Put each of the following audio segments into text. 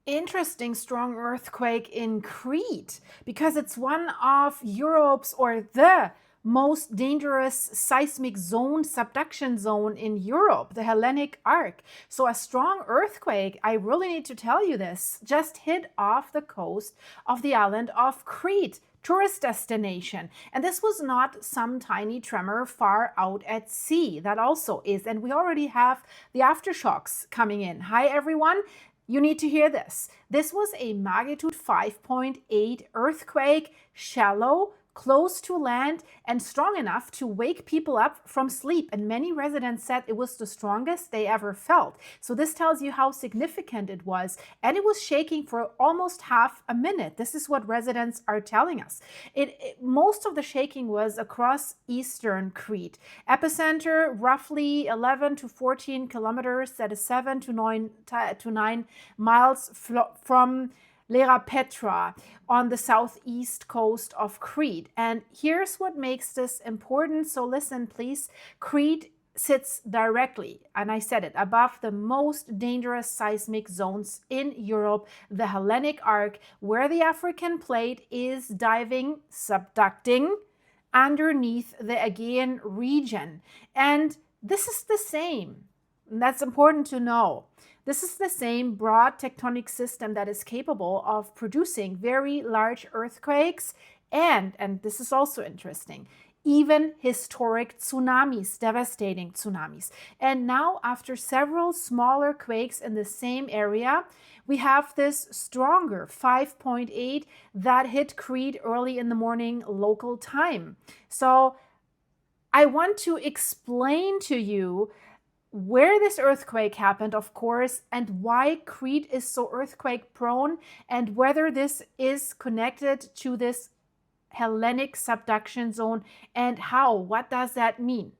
Interesting strong earthquake in Crete because it's one of Europe's or the most dangerous seismic zone, subduction zone in Europe, the Hellenic Arc. So a strong earthquake, I really need to tell you this, just hit off the coast of the island of Crete, tourist destination. And this was not some tiny tremor far out at sea. That also is. And we already have the aftershocks coming in. Hi, everyone. You need to hear this. This was a magnitude 5.8 earthquake, shallow, close to land, and strong enough to wake people up from sleep. And many residents said it was the strongest they ever felt. So this tells you how significant it was. And it was shaking for almost half a minute. This is what residents are telling us. Most of the shaking was across eastern Crete. Epicenter roughly 11 to 14 kilometers, that is 7 to 9 miles from Ierapetra on the southeast coast of Crete. And here's what makes this important. So listen, please. Crete sits directly, and I said it, above the most dangerous seismic zones in Europe, the Hellenic Arc, where the African plate is diving, subducting underneath the Aegean region. And this is the same. And that's important to know. This is the same broad tectonic system that is capable of producing very large earthquakes and this is also interesting, even historic tsunamis, devastating tsunamis. And now, after several smaller quakes in the same area, we have this stronger 5.8 that hit Crete early in the morning local time. So I want to explain to you where this earthquake happened, of course, and why Crete is so earthquake prone, and whether this is connected to this Hellenic subduction zone, and how. What does that mean?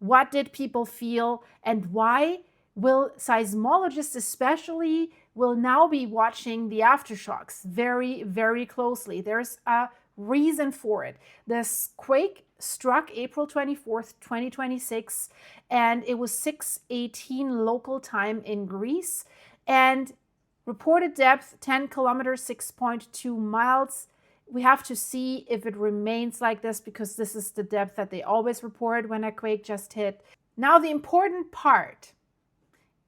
What did people feel, and why will seismologists especially will now be watching the aftershocks very, very closely? There's a reason for it. This quake struck April 24th, 2026, and it was 6:18 local time in Greece, and reported depth 10 kilometers, 6.2 miles. We have to see if it remains like this, because this is the depth that they always report when a quake just hit. Now, the important part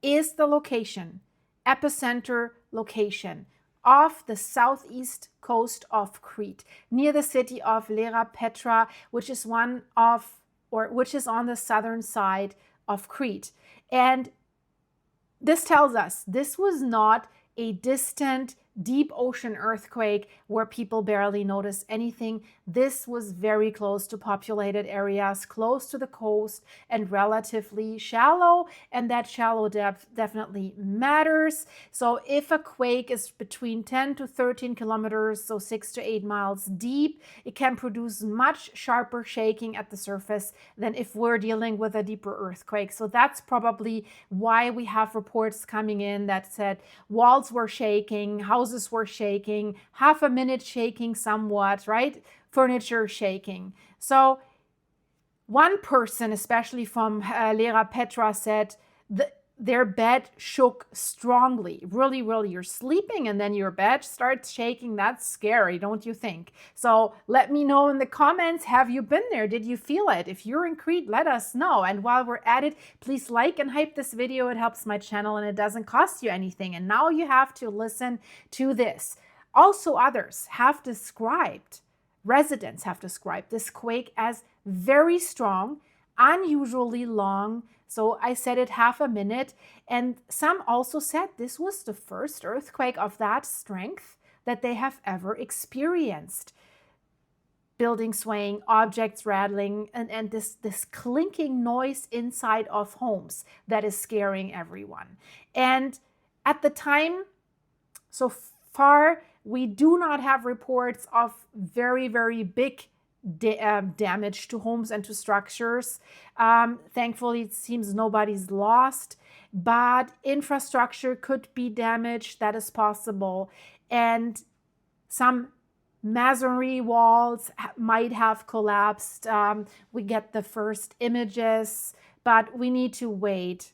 is the location, epicenter location, off the southeast coast of Crete, near the city of Ierapetra, which is on the southern side of Crete. And this tells us this was not a distant deep ocean earthquake where people barely notice anything. This was very close to populated areas, close to the coast, and relatively shallow. And that shallow depth definitely matters. So if a quake is between 10 to 13 kilometers, so 6 to 8 miles deep, it can produce much sharper shaking at the surface than if we're dealing with a deeper earthquake. So that's probably why we have reports coming in that said walls were shaking, houses were shaking, half a minute shaking somewhat, right? Furniture shaking. So one person, especially from Ierapetra, said their bed shook strongly. Really, really, you're sleeping and then your bed starts shaking. That's scary, don't you think? So let me know in the comments, have you been there? Did you feel it? If you're in Crete, let us know. And while we're at it, please like and hype this video. It helps my channel and it doesn't cost you anything. And now you have to listen to this. Also, others have described, residents have described this quake as very strong, unusually long. So I said it half a minute, and some also said this was the first earthquake of that strength that they have ever experienced. Buildings swaying, objects rattling, and this clinking noise inside of homes that is scaring everyone. And at the time, so far, we do not have reports of very, very big damage to homes and to structures. Thankfully, it seems nobody's lost, but infrastructure could be damaged. That is possible. And some masonry walls might have collapsed. We get the first images, but we need to wait.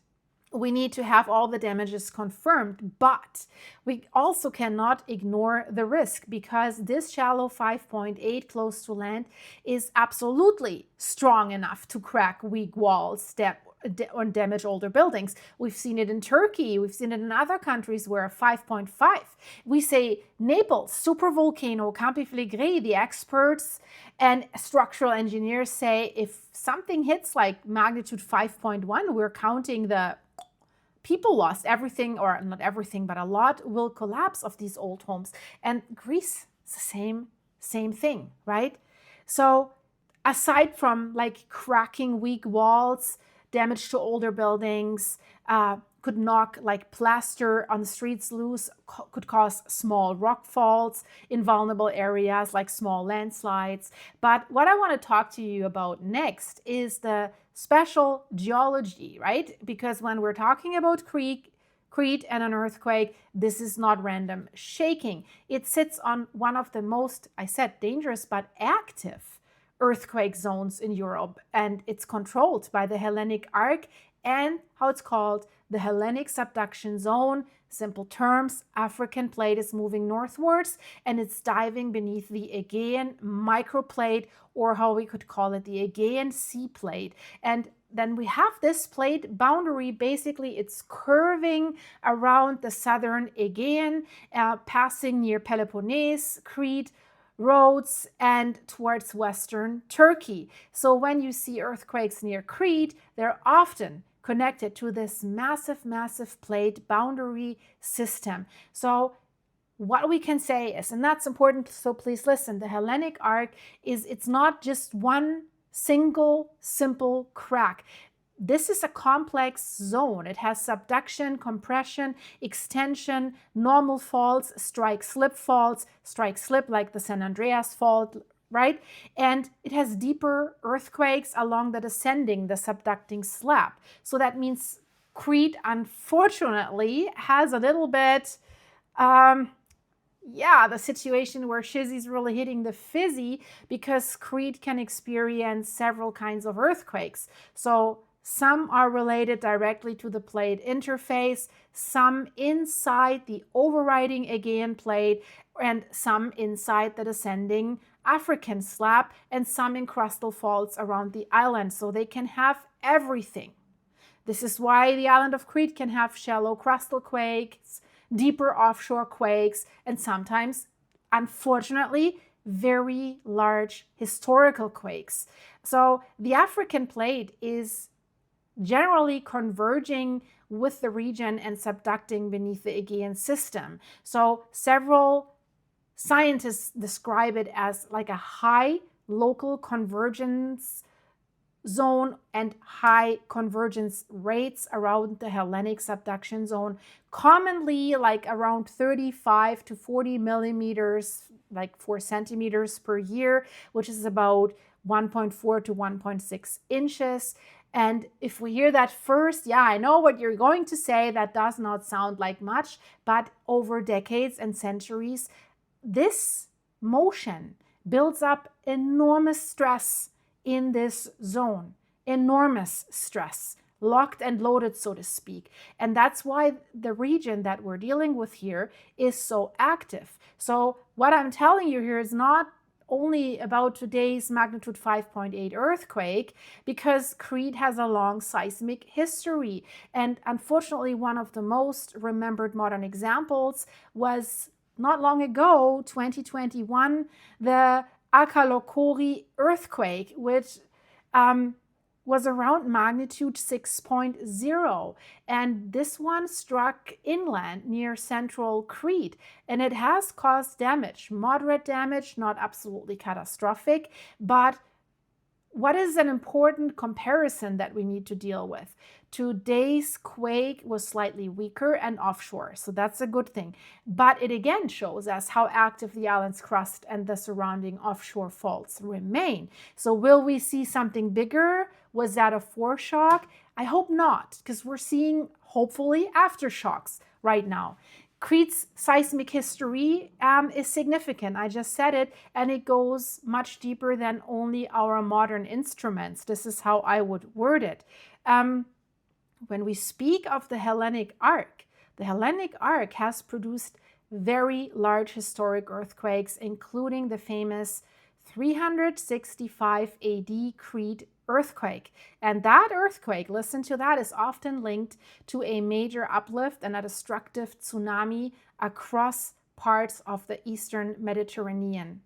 we need to have all the damages confirmed, but we also cannot ignore the risk, because this shallow 5.8 close to land is absolutely strong enough to crack weak walls and damage older buildings. We've seen it in Turkey. We've seen it in other countries where 5.5. We say Naples, supervolcano, Campi Flegrei, the experts and structural engineers say if something hits like magnitude 5.1, we're counting the people lost, everything, or not everything, but a lot will collapse of these old homes. And Greece, it's the same thing, right? So aside from like cracking weak walls, damage to older buildings, could knock like plaster on the streets loose, could cause small rock falls in vulnerable areas like small landslides. But what I want to talk to you about next is the special geology, right? Because when we're talking about Crete and an earthquake, this is not random shaking. It sits on one of the most, I said, dangerous but active earthquake zones in Europe, and it's controlled by the Hellenic Arc and how it's called the Hellenic Subduction Zone. Simple terms, African plate is moving northwards and it's diving beneath the Aegean microplate, or how we could call it the Aegean sea plate. And then we have this plate boundary, basically it's curving around the southern Aegean, passing near Peloponnese, Crete, Rhodes, and towards western Turkey. So when you see earthquakes near Crete, they're often connected to this massive plate boundary system. So what we can say is, and that's important, so please listen, the Hellenic Arc it's not just one single simple crack. This is a complex zone. It has subduction, compression, extension, normal faults, strike-slip faults, strike-slip like the San Andreas fault, right? And it has deeper earthquakes along the descending, the subducting slab. So that means Crete, unfortunately, has a little bit, the situation where Shizzy's really hitting the fizzy, because Crete can experience several kinds of earthquakes. So some are related directly to the plate interface, some inside the overriding Aegean plate, and some inside the descending African slab, and some in crustal faults around the island. So they can have everything. This is why the island of Crete can have shallow crustal quakes, deeper offshore quakes, and sometimes, unfortunately, very large historical quakes. So the African plate is generally converging with the region and subducting beneath the Aegean system. So several scientists describe it as like a high local convergence zone and high convergence rates around the Hellenic subduction zone, commonly like around 35 to 40 millimeters, like 4 centimeters per year, which is about 1.4 to 1.6 inches. And if we hear that first, I know what you're going to say, that does not sound like much, but over decades and centuries, this motion builds up enormous stress in this zone, enormous stress, locked and loaded, so to speak. And that's why the region that we're dealing with here is so active. So what I'm telling you here is not only about today's magnitude 5.8 earthquake, because Crete has a long seismic history. And unfortunately, one of the most remembered modern examples was not long ago, 2021, the Akalokori earthquake, which was around magnitude 6.0. And this one struck inland near central Crete. And it has caused damage, moderate damage, not absolutely catastrophic. But what is an important comparison that we need to deal with? Today's quake was slightly weaker and offshore, so that's a good thing. But it again shows us how active the island's crust and the surrounding offshore faults remain. So will we see something bigger? Was that a foreshock? I hope not, because we're seeing, hopefully, aftershocks right now. Crete's seismic history is significant. I just said it, and it goes much deeper than only our modern instruments. This is how I would word it. when we speak of the Hellenic Arc has produced very large historic earthquakes, including the famous 365 AD Crete earthquake. And that earthquake, listen to that, is often linked to a major uplift and a destructive tsunami across parts of the Eastern Mediterranean.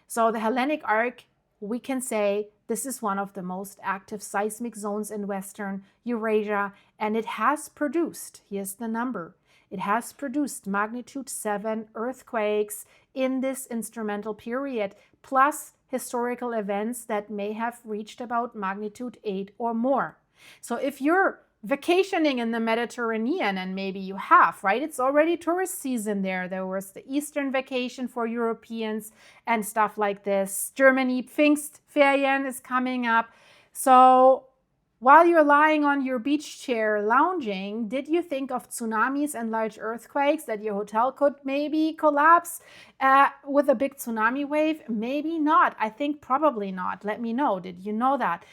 So the Hellenic Arc, we can say this is one of the most active seismic zones in Western Eurasia, and it has produced, here's the number, it has produced magnitude 7 earthquakes in this instrumental period, plus historical events that may have reached about magnitude 8 or more. So if you're vacationing in the Mediterranean, and maybe you have, right? It's already tourist season there. There was the Eastern vacation for Europeans and stuff like this. Germany, Pfingstferien is coming up. So while you're lying on your beach chair lounging, did you think of tsunamis and large earthquakes, that your hotel could maybe collapse with a big tsunami wave? Maybe not. I think probably not. Let me know. Did you know that?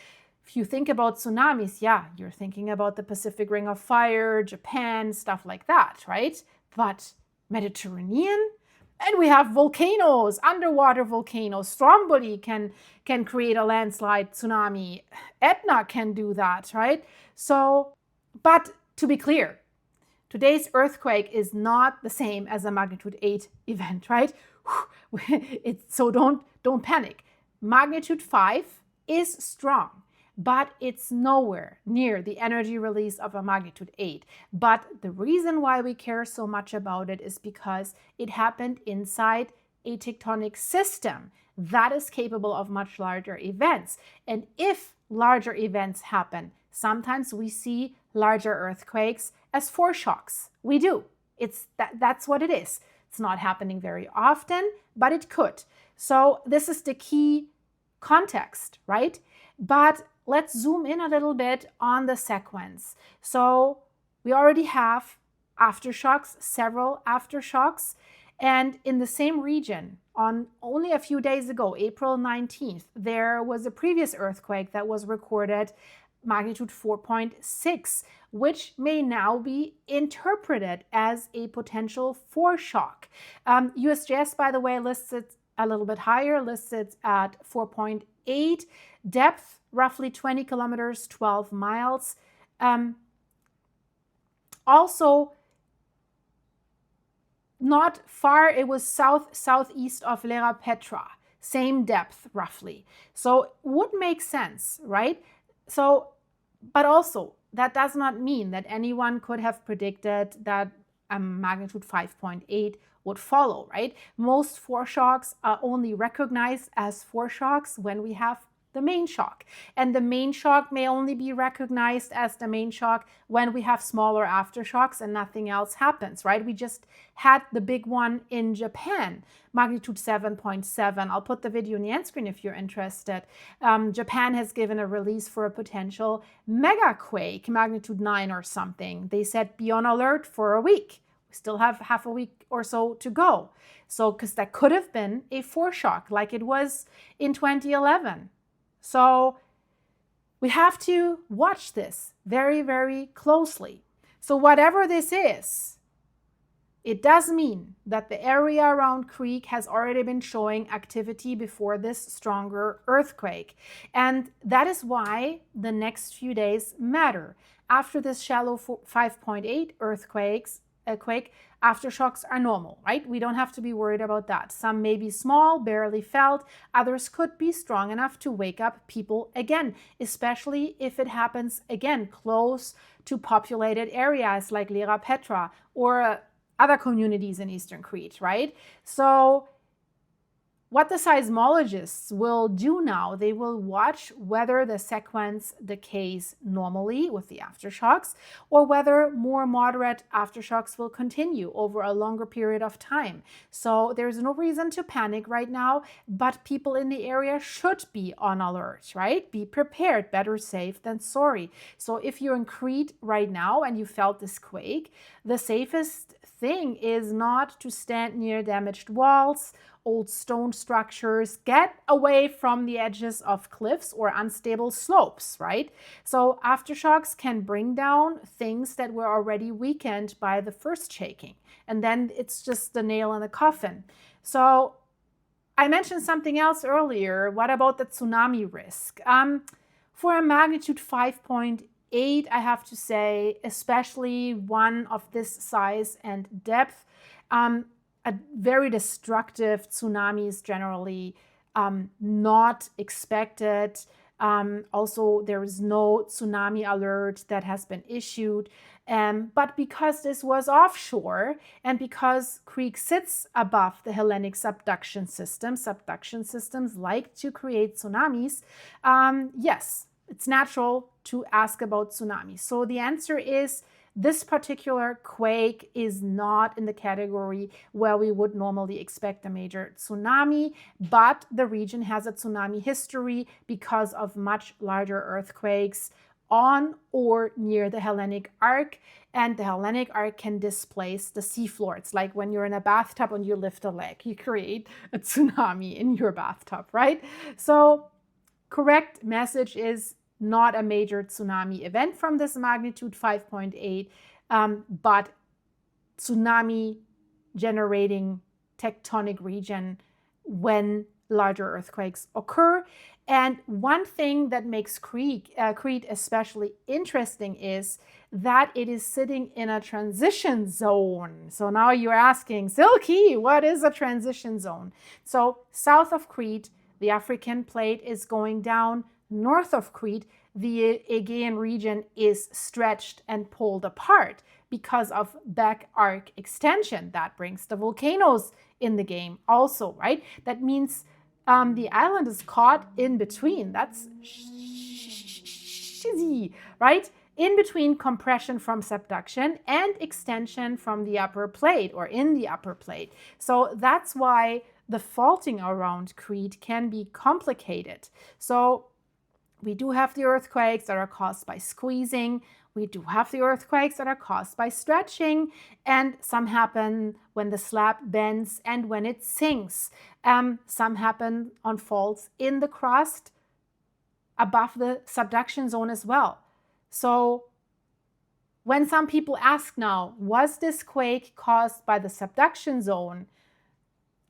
If you think about tsunamis, yeah, you're thinking about the Pacific Ring of Fire, Japan, stuff like that, right? But Mediterranean? And we have volcanoes, underwater volcanoes. Stromboli can create a landslide tsunami. Etna can do that, right? So, but to be clear, today's earthquake is not the same as a magnitude 8 event, right? So don't panic. Magnitude 5 is strong, but it's nowhere near the energy release of a magnitude 8. But the reason why we care so much about it is because it happened inside a tectonic system that is capable of much larger events. And if larger events happen, sometimes we see larger earthquakes as foreshocks. We do. That's what it is. It's not happening very often, but it could. So this is the key context, right? But let's zoom in a little bit on the sequence. So we already have aftershocks, several aftershocks, and in the same region, on only a few days ago, April 19th, there was a previous earthquake that was recorded, magnitude 4.6, which may now be interpreted as a potential foreshock. USGS, by the way, lists it a little bit higher, lists it at 4.8, depth roughly 20 kilometers, 12 miles. Also, not far, it was southeast of Ierapetra, same depth roughly. So would make sense, right? So, but also that does not mean that anyone could have predicted that a magnitude 5.8 would follow, right? Most foreshocks are only recognized as foreshocks when we have the main shock. And the main shock may only be recognized as the main shock when we have smaller aftershocks and nothing else happens, right? We just had the big one in Japan, magnitude 7.7. I'll put the video in the end screen if you're interested. Japan has given a release for a potential mega quake, magnitude 9 or something. They said be on alert for a week. We still have half a week or so to go. So, because that could have been a foreshock like it was in 2011. So we have to watch this very, very closely. So whatever this is, it does mean that the area around Crete has already been showing activity before this stronger earthquake. And that is why the next few days matter. After this shallow 5.8 quake, aftershocks are normal, right? We don't have to be worried about that. Some may be small, barely felt. Others could be strong enough to wake up people again, especially if it happens again close to populated areas like Ierapetra or other communities in Eastern Crete, right? So what the seismologists will do now, they will watch whether the sequence decays normally with the aftershocks or whether more moderate aftershocks will continue over a longer period of time. So there's no reason to panic right now, but people in the area should be on alert, right? Be prepared, better safe than sorry. So if you're in Crete right now and you felt this quake, the safest thing is not to stand near damaged walls, old stone structures, get away from the edges of cliffs or unstable slopes, right? So aftershocks can bring down things that were already weakened by the first shaking. And then it's just the nail in the coffin. So I mentioned something else earlier. What about the tsunami risk? For a magnitude 5.8, I have to say, especially one of this size and depth, a very destructive tsunami is generally not expected. Also, there is no tsunami alert that has been issued. But because this was offshore and because Crete sits above the Hellenic subduction systems like to create tsunamis, yes, it's natural to ask about tsunamis. So the answer is this particular quake is not in the category where we would normally expect a major tsunami, but the region has a tsunami history because of much larger earthquakes on or near the Hellenic Arc, and the Hellenic Arc can displace the seafloor. It's like when you're in a bathtub and you lift a leg, you create a tsunami in your bathtub, right? So correct message is not a major tsunami event from this magnitude 5.8, but tsunami generating tectonic region when larger earthquakes occur. And one thing that makes Crete especially interesting is that it is sitting in a transition zone. So now you're asking, Silky, what is a transition zone? So south of Crete, the African plate is going down. North of Crete, the Aegean region is stretched and pulled apart because of back arc extension. That brings the volcanoes in the game also, right? That means the island is caught in between. That's shizzy, right? In between compression from subduction and extension from the upper plate or in the upper plate. So that's why the faulting around Crete can be complicated. So we do have the earthquakes that are caused by squeezing. We do have the earthquakes that are caused by stretching, and some happen when the slab bends and when it sinks. Some happen on faults in the crust above the subduction zone as well. So when some people ask now, was this quake caused by the subduction zone?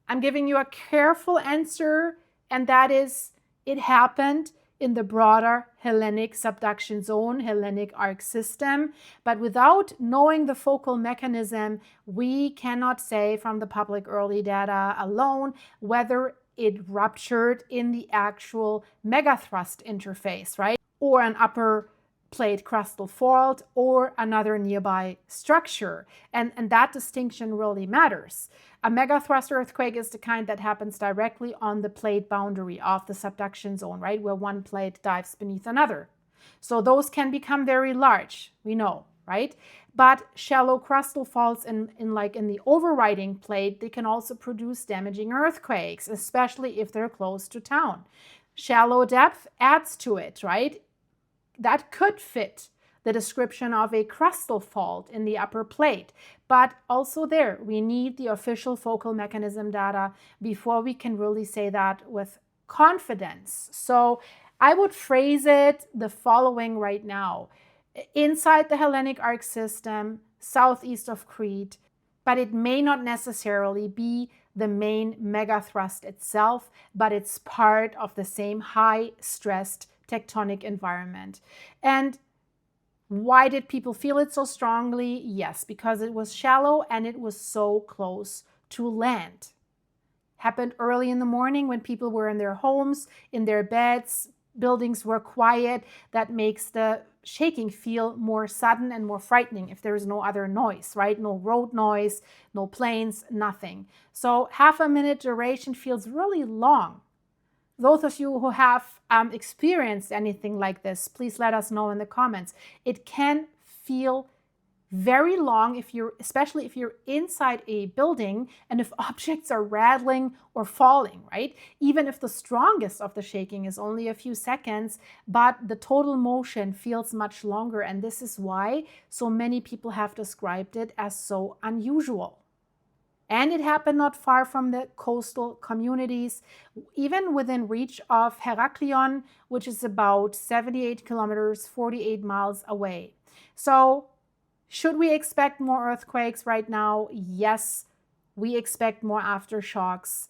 I'm giving you a careful answer, and that is it happened in the broader Hellenic subduction zone, Hellenic Arc system. But without knowing the focal mechanism, we cannot say from the public early data alone whether it ruptured in the actual megathrust interface, right? Or an upper plate crustal fault or another nearby structure. And that distinction really matters. A megathrust earthquake is the kind that happens directly on the plate boundary of the subduction zone, right? Where one plate dives beneath another. So those can become very large, we know, right? But shallow crustal faults in the overriding plate, they can also produce damaging earthquakes, especially if they're close to town. Shallow depth adds to it, right? That could fit the description of a crustal fault in the upper plate. But also there, we need the official focal mechanism data before we can really say that with confidence. So I would phrase it the following right now. Inside the Hellenic Arc system, southeast of Crete, but it may not necessarily be the main megathrust itself, but it's part of the same high-stressed tectonic environment. And why did people feel it so strongly? Yes, because it was shallow and it was so close to land. Happened early in the morning when people were in their homes, in their beds, buildings were quiet. That makes the shaking feel more sudden and more frightening if there is no other noise, right? No road noise, no planes, nothing. So half a minute duration feels really long. Those of you who have experienced anything like this, please let us know in the comments. It can feel very long, especially if you're inside a building and if objects are rattling or falling, right? Even if the strongest of the shaking is only a few seconds, but the total motion feels much longer. And this is why so many people have described it as so unusual. And it happened not far from the coastal communities, even within reach of Heraklion, which is about 78 kilometers, 48 miles away. So should we expect more earthquakes right now? Yes, we expect more aftershocks,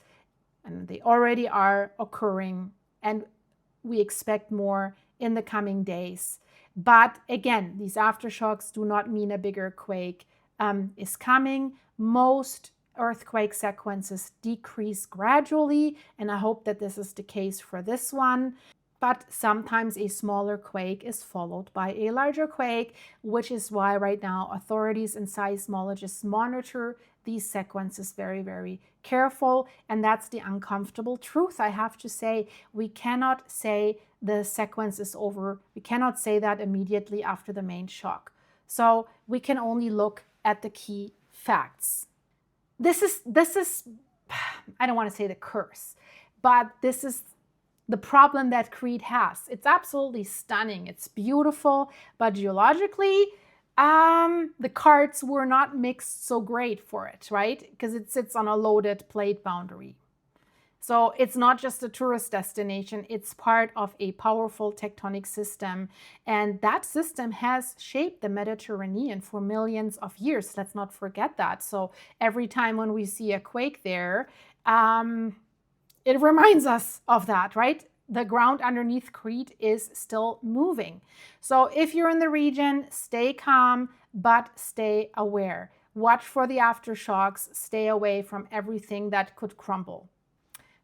and they already are occurring, and we expect more in the coming days. But again, these aftershocks do not mean a bigger quake is coming. Most earthquake sequences decrease gradually, and I hope that this is the case for this one. But sometimes a smaller quake is followed by a larger quake, which is why right now authorities and seismologists monitor these sequences very, very careful. And that's the uncomfortable truth, I have to say. We cannot say the sequence is over. We cannot say that immediately after the main shock. So we can only look at the key facts. This is, I don't want to say the curse, but this is the problem that Crete has. It's absolutely stunning. It's beautiful, but geologically, the cards were not mixed so great for it, right? Because it sits on a loaded plate boundary. So it's not just a tourist destination, it's part of a powerful tectonic system. And that system has shaped the Mediterranean for millions of years. Let's not forget that. So every time when we see a quake there, it reminds us of that, right? The ground underneath Crete is still moving. So if you're in the region, stay calm, but stay aware. Watch for the aftershocks, stay away from everything that could crumble.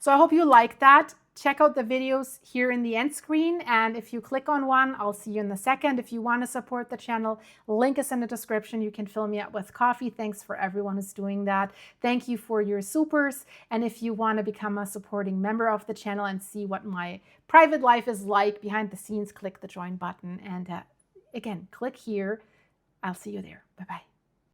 So I hope you like that. Check out the videos here in the end screen, and if you click on one, I'll see you in the second. If you want to support the channel, link is in the description. You can fill me up with coffee. Thanks for everyone who's doing that. Thank you for your supers. And if you want to become a supporting member of the channel and see what my private life is like behind the scenes, click the join button. And again, click here. I'll see you there. Bye-bye.